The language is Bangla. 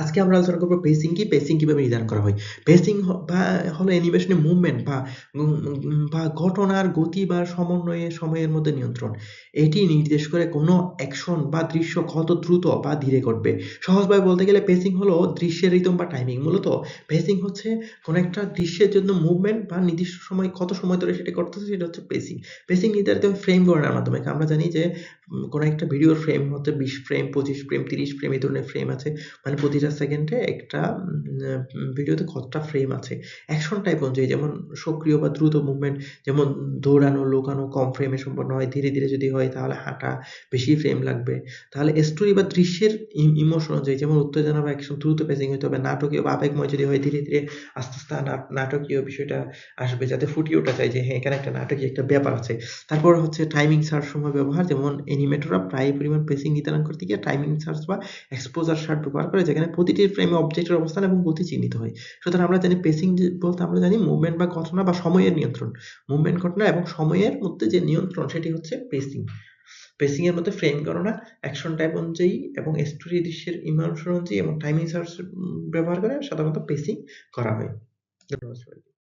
আজকে আমরা আলোচনা করব পেসিং কি, পেসিং কিভাবে নির্ধারণ করা হয়। পেসিং হলো অ্যানিমেশনের মুভমেন্ট বা ঘটনার গতি বা সময়ের মধ্যে নিয়ন্ত্রণ। এটি নির্দেশ করে কোনো অ্যাকশন বা দৃশ্য কত দ্রুত বা ধীরে ঘটবে। সহজভাবে বলতে গেলে পেসিং হলো দৃশ্যের রিদম বা টাইমিং। মূলত পেসিং হচ্ছে কোনো একটা দৃশ্যের জন্য মুভমেন্ট বা নির্দিষ্ট সময় কত সময় ধরে সেটা করতেছে সেটা হচ্ছে পেসিং। পেসিং নির্ধারিত হয় ফ্রেম গণনার মাধ্যমে। আমরা জানি যে কোনো একটা ভিডিওর ফ্রেম হচ্ছে ২০ ফ্রেম, ২৫ ফ্রেম, ৩০ ফ্রেম এই ধরনের ফ্রেম আছে। মানে প্রতিটা সেকেন্ডে একটা ভিডিওতে কতটা ফ্রেম আছে। অ্যাকশন টাইপ অনুযায়ী যেমন সক্রিয় বা দ্রুত মুভমেন্ট যেমন দৌড়ানো, লুকানো কম ফ্রেমে সম্পন্ন হয়। ধীরে, ধীরে যদি হয় তাহলে হাঁটা বেশি ফ্রেম লাগবে। তাহলে স্টোরি বা দৃশ্যের ইমোশন অনুযায়ী যেমন উত্তেজনা বা অ্যাকশন দ্রুত পেসিং হইতে হবে। নাটকীয় বা আবেগময় যদি হয় ধীরে, ধীরে আস্তে, আস্তে নাটকীয় বিষয়টা আসবে যাতে ফুটিয়ে ওঠা যায় যে হ্যাঁ, এখানে একটা নাটকীয় একটা ব্যাপার আছে। তারপর হচ্ছে টাইমিং সার্চ সময় ব্যবহার যেমন অ্যানিমেটররা প্রায় পরিমাণ পেসিং নির্ধারণ করতে গিয়ে টাইমিং সার্চ বা এক্সপোজার শার্ট ব্যবহার করে যেখানে প্রতিটি ফ্রেমে অবজেক্টের অবস্থান এবং গতি চিহ্নিত হয়। সুতরাং আমরা জানি পেসিং বলতে আমরা জানি মুভমেন্ট বা ঘটনা বা সময়ের নিয়ন্ত্রণ। মুভমেন্ট ঘটনা এবং সময়ের মধ্যে যে নিয়ন্ত্রণ সেটি হচ্ছে পেসিং। পেসিং এর মধ্যে ফ্রেম গণনা, অ্যাকশন টাইপ অনুযায়ী এবং স্টোরি দৃশ্যের ইমোশন অনুযায়ী এবং টাইমিং সার্চ ব্যবহার করে সাধারণত পেসিং করা হয়। ধন্যবাদ সবাইকে।